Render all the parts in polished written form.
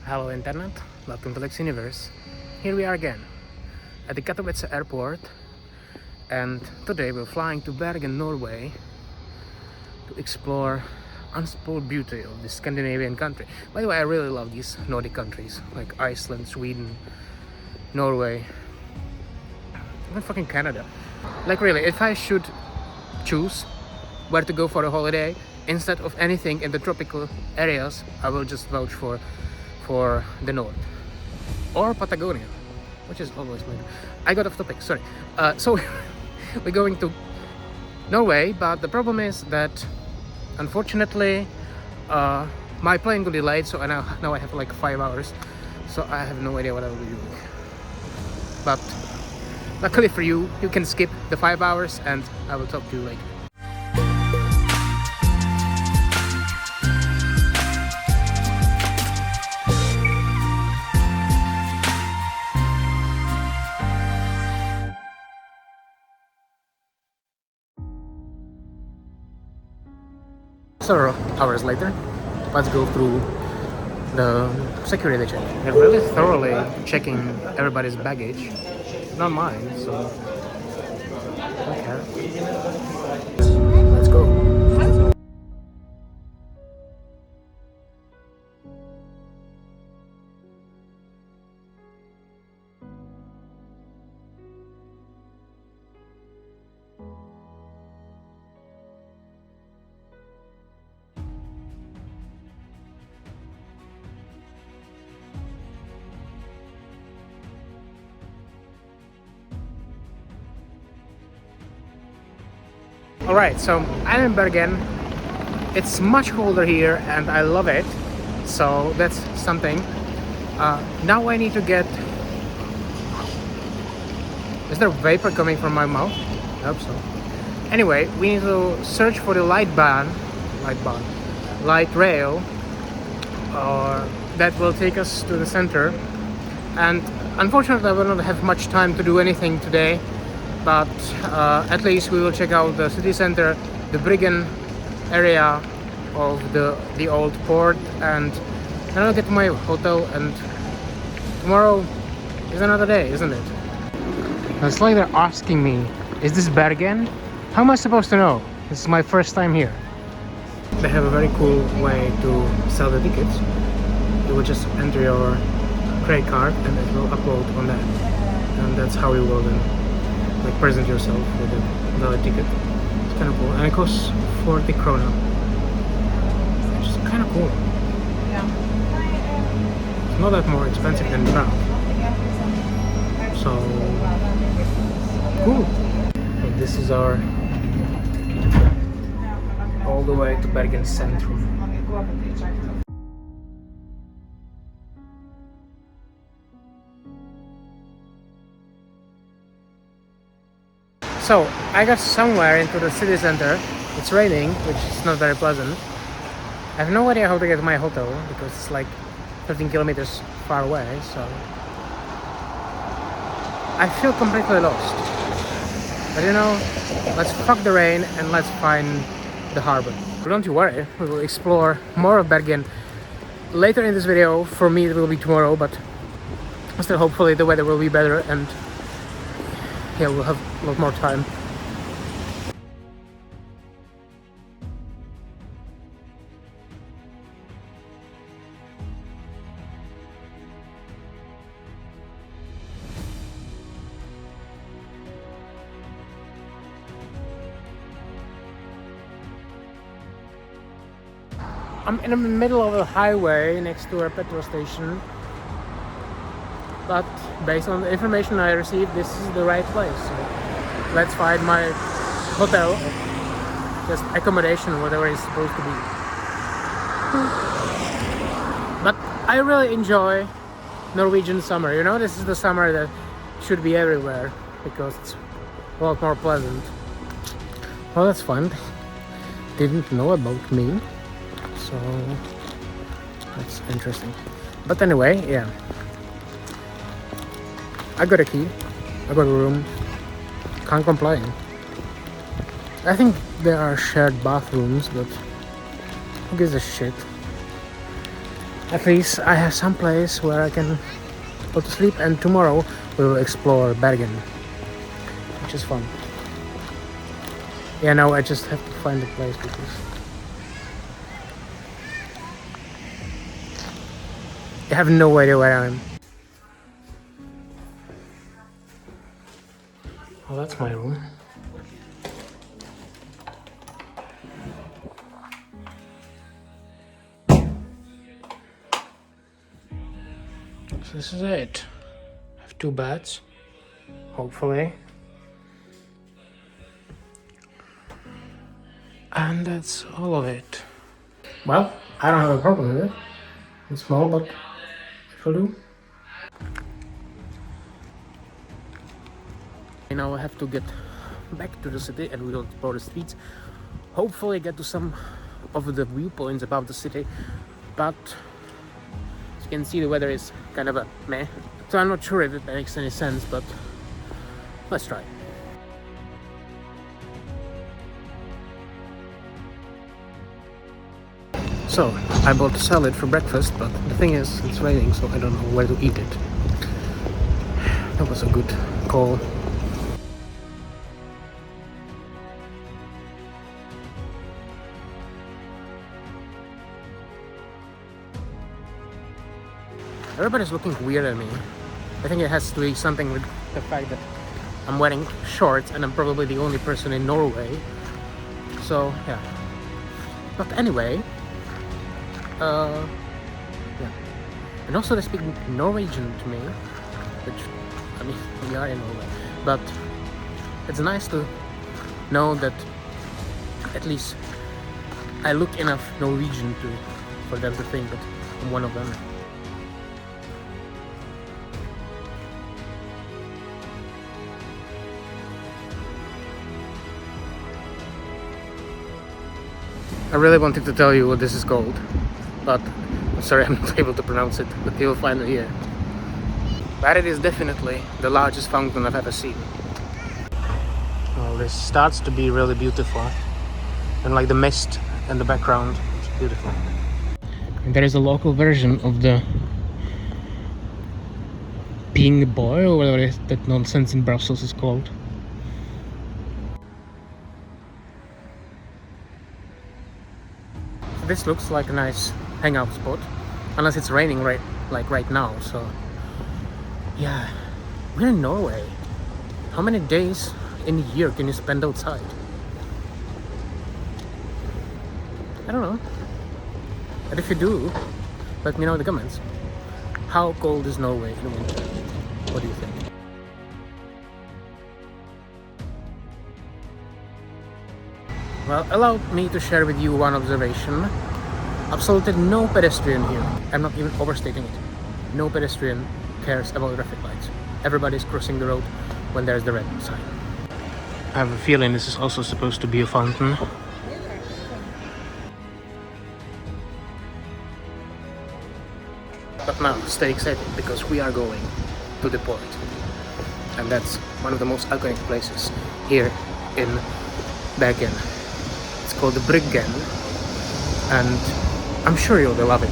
Hello Internet, welcome to Lex Universe. Here we are again at the Katowice airport, and today we're flying to Bergen, Norway to explore unspoiled beauty of the Scandinavian country. By the way, I really love these Nordic countries like Iceland, Sweden, Norway, even fucking Canada. Like really, if I should choose where to go for a holiday instead of anything in the tropical areas, I will just vouch for the north or Patagonia, which is always my... I got off topic, sorry. So we're going to Norway, but the problem is that unfortunately my plane got delayed, so now I have like 5 hours, so I have no idea what I will be doing. But luckily for you, you can skip the 5 hours and I will talk to you later. Several hours later, let's go through the security check. They're really thoroughly checking everybody's baggage, not mine, so I don't care. Let's go. Alright, so I'm in Bergen. It's much colder here and I love it, so that's something. Now I need to get... Is there vapor coming from my mouth? I hope so. Anyway, we need to search for the light rail that will take us to the center. And unfortunately I will not have much time to do anything today, but at least we will check out the city center, the Bryggen area of the old port, and then I'll get to my hotel, and tomorrow is another day, isn't it? It's like they're asking me, is this Bergen? How am I supposed to know? This is my first time here. They have a very cool way to sell the tickets. You will just enter your credit card and it will upload on that, and that's how you will then like present yourself with a valid ticket. It's kind of cool, and it costs 40 krona, which is kind of cool. Yeah. It's not that more expensive than Prague, so cool. And this is our all the way to Bergen Centrum. So I got somewhere into the city center. It's raining, which is not very pleasant. I have no idea how to get to my hotel because it's like 13 kilometers far away, so I feel completely lost. But you know, let's fuck the rain and let's find the harbor. But don't you worry, we will explore more of Bergen later in this video. For me it will be tomorrow, but still hopefully the weather will be better and yeah, we'll have a lot more time. I'm in the middle of a highway next to a petrol station, but based on the information I received, this is the right place. So let's find my hotel, just accommodation, whatever it's supposed to be. But I really enjoy Norwegian summer. You know, this is the summer that should be everywhere because it's a lot more pleasant. Well, that's fun. Didn't know about me, so that's interesting. But anyway, yeah. I got a key, I got a room, can't complain. I think there are shared bathrooms, but who gives a shit? At least I have some place where I can go to sleep, and tomorrow we will explore Bergen, which is fun. Yeah, now I just have to find a place because I have no idea where I am. Well, that's my room. So this is it. I have 2 beds, hopefully. And that's all of it. Well, I don't have a problem with it. It's small, but it will do. Now I have to get back to the city and we'll explore the streets. Hopefully get to some of the viewpoints above the city. But as you can see, the weather is kind of a meh. So I'm not sure if it makes any sense, but let's try. So, I bought a salad for breakfast, but the thing is, it's raining, so I don't know where to eat it. That was a good call. Everybody's looking weird at me. I think it has to be something with the fact that I'm wearing shorts and I'm probably the only person in Norway. So, yeah. But anyway, yeah. And also they speak Norwegian to me, which, I mean, we are in Norway. But it's nice to know that at least I look enough Norwegian for them to think that I'm one of them. I really wanted to tell you what this is called, but I'm sorry I'm not able to pronounce it, but you'll find it here. But it is definitely the largest fountain I've ever seen. Well, this starts to be really beautiful, and like the mist in the background, it's beautiful. And there is a local version of the Being a Boy, or whatever that nonsense in Brussels is called. This looks like a nice hangout spot, unless it's raining right now. So yeah, we're in Norway. How many days in a year can you spend outside? I don't know. But if you do, let me know in the comments. How cold is Norway in winter? What do you think? Well, allow me to share with you one observation. Absolutely no pedestrian here. I'm not even overstating it. No pedestrian cares about traffic lights. Everybody's crossing the road when there's the red sign. I have a feeling this is also supposed to be a fountain. But now, stay excited because we are going to the port. And that's one of the most iconic places here in Bergen. It's called the Bryggen, and I'm sure you'll love it.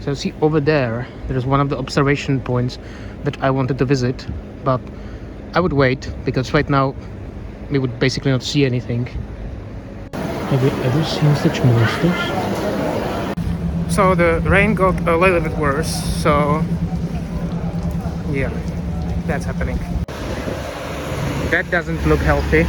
So see over there is one of the observation points that I wanted to visit, but I would wait because right now we would basically not see anything. Have you ever seen such monsters? So the rain got a little bit worse, so yeah, that's happening. That doesn't look healthy.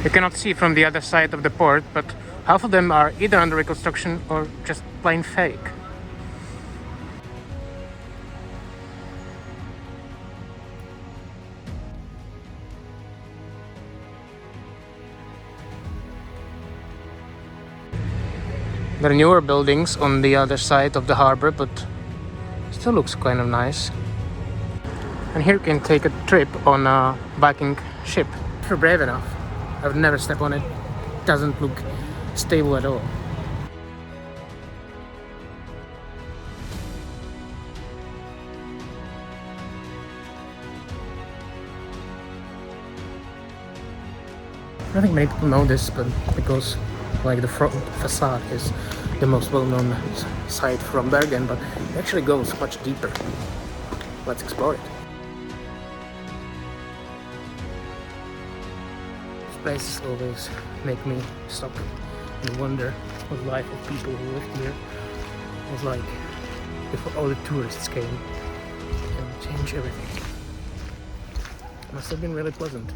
You cannot see from the other side of the port, but half of them are either under reconstruction or just plain fake. There are newer buildings on the other side of the harbor, but still looks kind of nice. And here you can take a trip on a Viking ship. If you're brave enough, I would never step on it. Doesn't look stable at all. I don't think many people know this, but because like the front facade is the most well-known site from Bergen, but it actually goes much deeper. Let's explore it. These places always make me stop and wonder what life of people who lived here was like before all the tourists came and changed everything. It must have been really pleasant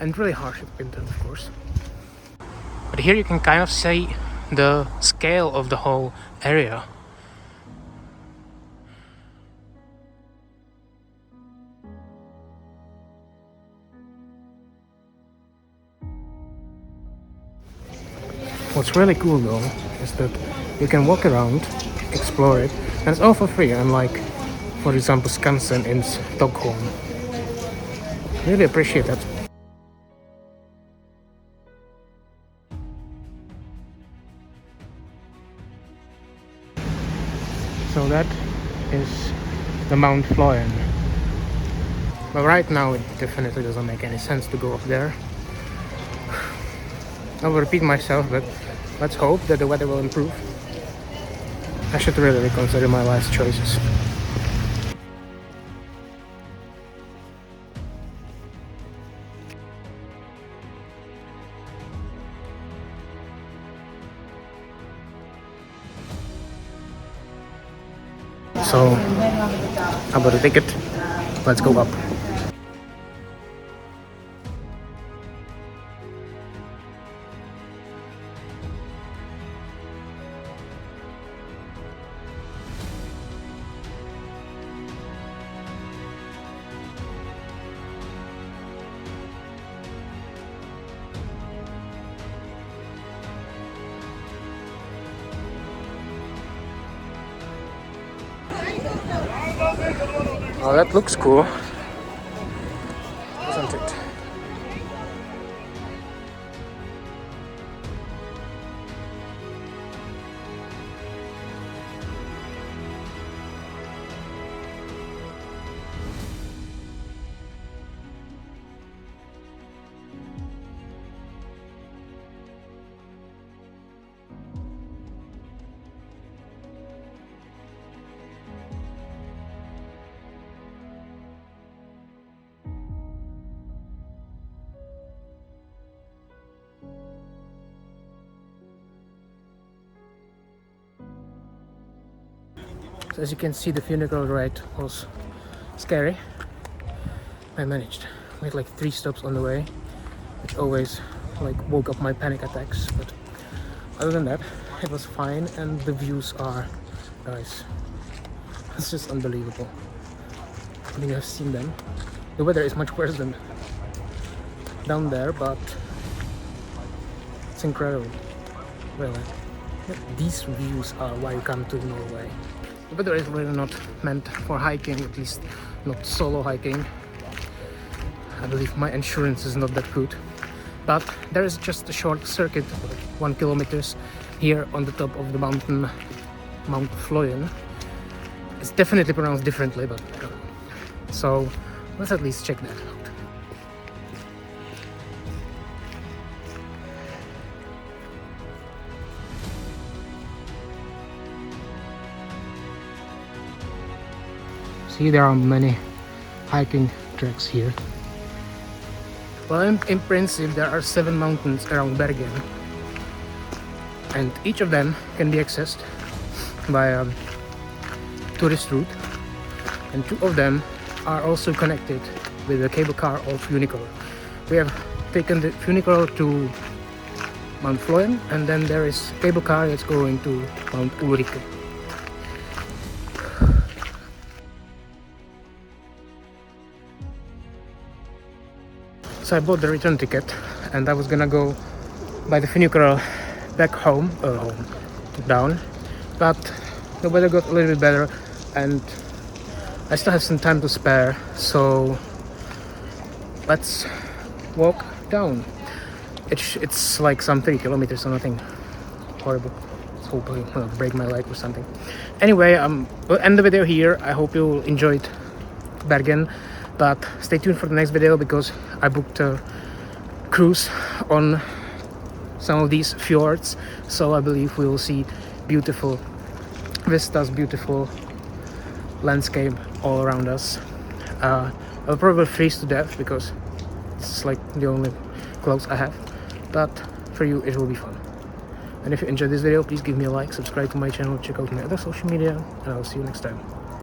and really harsh in winter, of course. But here you can kind of see the scale of the whole area. What's really cool though is that you can walk around, explore it, and it's all for free, unlike, for example, Skansen in Stockholm. Really appreciate that. So that is the Mount Fløyen. But right now it definitely doesn't make any sense to go up there. I'll repeat myself, but let's hope that the weather will improve. I should really reconsider my last choices. So, how about a ticket? Let's go up. Oh, that looks cool, doesn't it? So as you can see, the funicular ride was scary. I managed. We had like 3 stops on the way, which always like woke up my panic attacks. But other than that, it was fine, and the views are nice. It's just unbelievable. I think I've seen them. The weather is much worse than down there, but it's incredible. Really, these views are why you come to Norway. The weather is really not meant for hiking, at least not solo hiking. I believe my insurance is not that good. But there is just a short circuit, 1 kilometer here on the top of the mountain, Mount Fløyen. It's definitely pronounced differently, but so let's at least check that out. See, there are many hiking tracks here. Well, in principle, there are 7 mountains around Bergen, and each of them can be accessed by a tourist route, and 2 of them are also connected with a cable car or funicular. We have taken the funicular to Mount Fløyen, and then there is a cable car that's going to Mount Ulrike. So I bought the return ticket, and I was gonna go by the funicular back home, down, but the weather got a little bit better and I still have some time to spare, so let's walk down. It's like some 3 kilometers or nothing horrible. It's hopefully will break my leg or something. Anyway, we'll end the video here. I hope you enjoyed Bergen, but stay tuned for the next video because I booked a cruise on some of these fjords, so I believe we will see beautiful vistas, beautiful landscape all around us. I'll probably freeze to death because it's like the only clothes I have, but for you it will be fun. And if you enjoyed this video, please give me a like, subscribe to my channel, check out my other social media, and I'll see you next time.